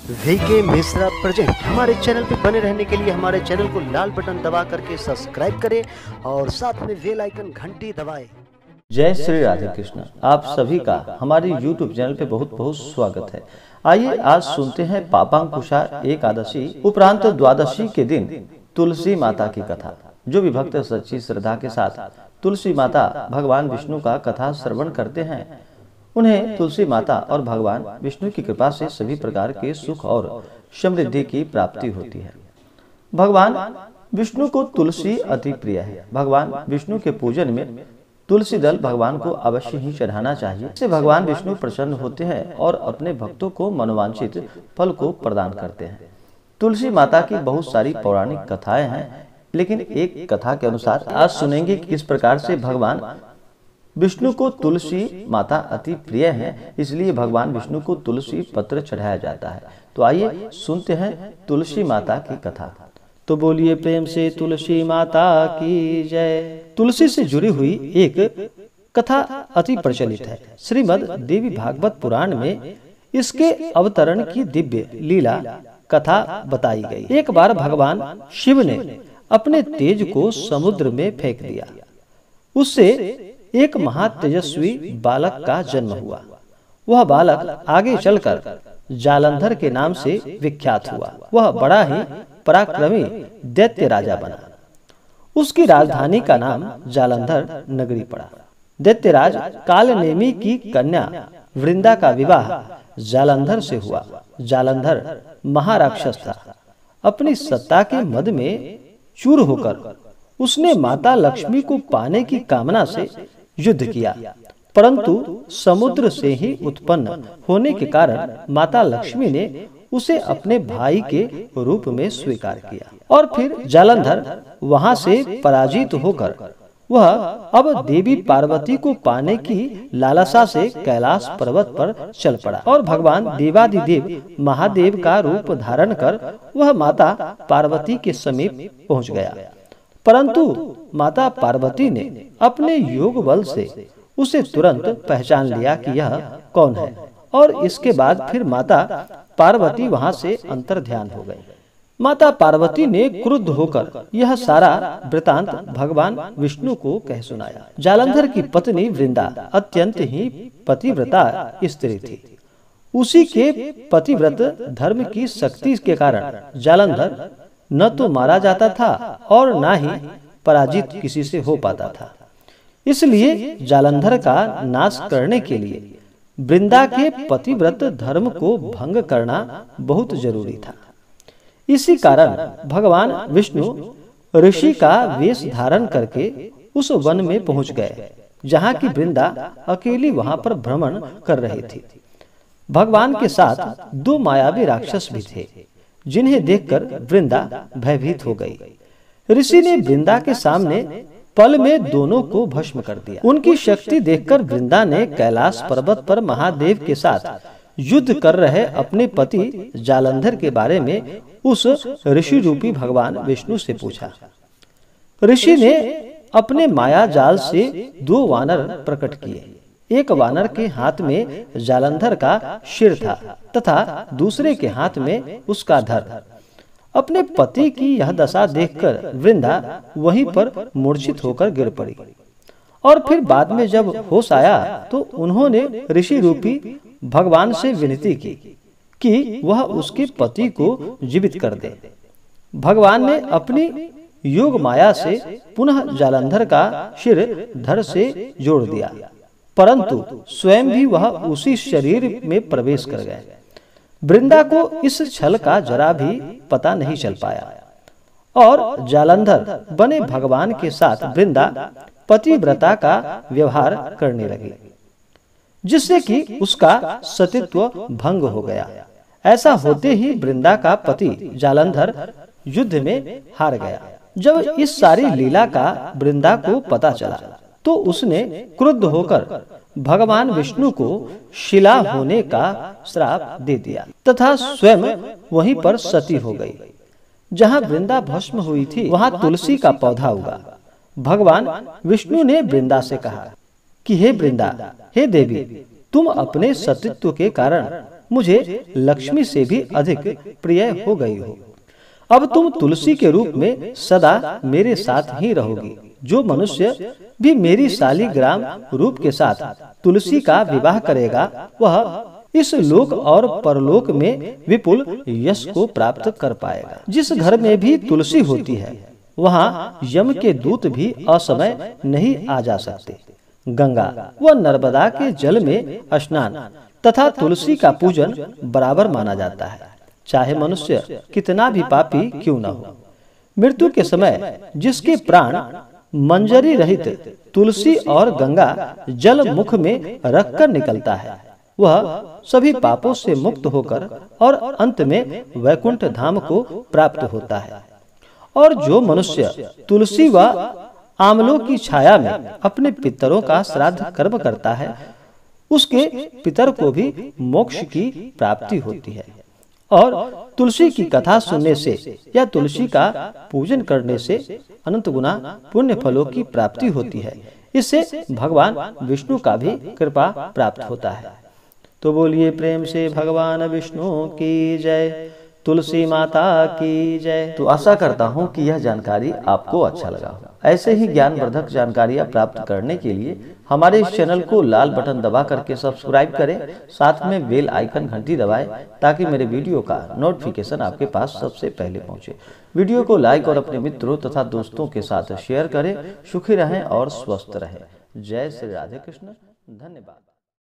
VK Mishra present. हमारे channel पर बने रहने के लिए हमारे चैनल को लाल बटन दबा करके सब्सक्राइब करें और साथ में बेल आइकन घंटी दबाएं। जय श्री राधे कृष्ण। आप सभी का हमारे YouTube चैनल पे बहुत बहुत स्वागत है। आइए आज सुनते हैं पापांकुशा एकादशी उपरांत द्वादशी के दिन तुलसी माता की कथा। जो भी भक्त सच्ची श्रद्धा के साथ तुलसी माता भगवान विष्णु का कथा श्रवण करते हैं, उन्हें तुलसी माता और भगवान विष्णु की कृपा से सभी प्रकार के सुख और समृद्धि की प्राप्ति होती है। भगवान विष्णु को तुलसी अति प्रिय है। भगवान विष्णु के पूजन में तुलसी दल भगवान को अवश्य ही चढ़ाना चाहिए। इससे भगवान विष्णु प्रसन्न होते हैं और अपने भक्तों को मनोवांछित फल को प्रदान करते हैं। तुलसी माता की बहुत सारी पौराणिक कथाएं हैं, लेकिन एक कथा के अनुसार आज सुनेंगे कि किस प्रकार से भगवान विष्णु को तुलसी माता अति प्रिय है, इसलिए भगवान विष्णु को तुलसी पत्र चढ़ाया जाता है। तो आइए सुनते हैं तुलसी माता की कथा। तो बोलिए प्रेम से तुलसी माता की जय। तुलसी से जुड़ी हुई एक कथा अति प्रचलित है। श्रीमद् देवी भागवत पुराण में इसके अवतरण की दिव्य लीला कथा बताई गई। एक बार भगवान शिव ने अपने तेज को समुद्र में फेंक दिया। उससे एक महातेजस्वी बालक का जन्म हुआ। वह बालक आगे चलकर जालंधर के नाम से विख्यात हुआ। वह बड़ा ही पराक्रमी दैत्य राजा बना। उसकी राजधानी का नाम जालंधर नगरी पड़ा। दैत्यराज कालनेमी की कन्या वृंदा का विवाह जालंधर से हुआ। जालंधर महाराक्षस था। अपनी सत्ता के मद में चूर होकर उसने माता लक्ष्मी को पाने की कामना से युद्ध किया, परंतु समुद्र से ही उत्पन्न होने के कारण माता लक्ष्मी ने उसे अपने भाई के रूप में स्वीकार किया और फिर जालंधर वहां से पराजित होकर वह अब देवी पार्वती को पाने की लालसा से कैलाश पर्वत पर चल पड़ा और भगवान देवादिदेव महादेव का रूप धारण कर वह माता पार्वती के समीप पहुंच गया। परंतु माता पार्वती ने अपने योग बल से उसे तुरंत पहचान लिया कि यह कौन है और इसके बाद फिर माता पार्वती वहां से अंतर्ध्यान हो गई। माता पार्वती ने क्रुद्ध होकर यह सारा वृतांत भगवान विष्णु को कह सुनाया। जालंधर की पत्नी वृंदा अत्यंत ही पतिव्रता स्त्री थी। उसी के पतिव्रत धर्म की शक्ति के कारण जालंधर न तो मारा जाता था और न ही पराजित किसी से हो पाता था। इसलिए जालंधर का नाश करने के लिए वृंदा के पतिव्रत धर्म को भंग करना बहुत जरूरी था। इसी कारण भगवान विष्णु ऋषि का वेश धारण करके उस वन में पहुंच गए, जहाँ की वृंदा अकेली वहां पर भ्रमण कर रही थी। भगवान के साथ दो मायावी राक्षस भी थे, जिन्हें देखकर वृंदा भयभीत हो गई। ऋषि ने वृंदा के सामने पल में दोनों को भस्म कर दिया। उनकी शक्ति देखकर वृंदा ने कैलाश पर्वत पर महादेव के साथ युद्ध कर रहे अपने पति जालंधर के बारे में उस ऋषि रूपी भगवान विष्णु से पूछा। ऋषि ने अपने माया जाल से दो वानर प्रकट किए। एक वानर के हाथ में जालंधर का सिर था तथा दूसरे के हाथ में उसका धड़। अपने पति की यह दशा देखकर वृंदा वहीं पर मूर्छित होकर गिर पड़ी और फिर बाद में जब होश आया तो उन्होंने ऋषि रूपी भगवान से विनती की कि वह उसके पति को जीवित कर दे। भगवान ने अपनी योग माया से पुनः जालंधर का सिर धड़ से जोड़ दिया, परंतु स्वयं भी वह उसी शरीर में प्रवेश कर गए। वृंदा को इस छल का जरा भी पता नहीं चल पाया और जालंधर बने भगवान के साथ वृंदा पतिव्रता का व्यवहार करने लगी, जिससे कि उसका सतीत्व भंग हो गया। ऐसा होते ही वृंदा का पति जालंधर युद्ध में हार गया। जब इस सारी लीला का वृंदा को पता चला तो उसने क्रुद्ध होकर भगवान विष्णु को शिला होने का श्राप दे दिया तथा स्वयं वहीं पर सती हो गई। जहाँ वृंदा भस्म हुई थी वहाँ तुलसी का पौधा उगा। भगवान विष्णु ने वृंदा से कहा कि हे वृंदा, हे देवी, तुम अपने सतीत्व के कारण मुझे लक्ष्मी से भी अधिक प्रिय हो गई हो। अब तुम तुलसी के रूप में सदा मेरे साथ ही रहोगी। जो मनुष्य भी मेरी शालिग्राम रूप के साथ तुलसी का विवाह करेगा, वह इस लोक और परलोक में विपुल यश को प्राप्त कर पाएगा। जिस घर में भी तुलसी होती है, वहाँ यम के दूत भी असमय नहीं आ जा सकते। गंगा व नर्मदा के जल में स्नान तथा तुलसी का पूजन बराबर माना जाता है, चाहे मनुष्य कितना भी पापी क्यों न हो। मृत्यु के समय जिसके प्राण मंजरी रहित तुलसी और गंगा जल मुख में रखकर निकलता है, वह सभी पापों से मुक्त होकर और अंत में वैकुंठ धाम को प्राप्त होता है। और जो मनुष्य तुलसी व आमलों की छाया में अपने पितरों का श्राद्ध कर्म करता है, उसके पितर को भी मोक्ष की प्राप्ति होती है। और तुलसी की कथा सुनने से या तुलसी का पूजन करने से अनंत गुना पुण्य फलों की प्राप्ति होती है। इससे भगवान विष्णु का भी कृपा प्राप्त होता है। तो बोलिए प्रेम से भगवान विष्णु की जय, तुलसी माता की जय। तो आशा करता हूँ कि यह जानकारी आपको अच्छा लगा हो। ऐसे ही ज्ञानवर्धक जानकारियाँ प्राप्त करने के लिए हमारे इस चैनल को लाल बटन दबा करके सब्सक्राइब करें, साथ में बेल आइकन घंटी दबाएं ताकि मेरे वीडियो का नोटिफिकेशन आपके पास सबसे पहले पहुंचे। वीडियो को लाइक और अपने मित्रों तथा दोस्तों के साथ शेयर करें। सुखी रहें और स्वस्थ रहें। जय श्री राधे कृष्ण। धन्यवाद।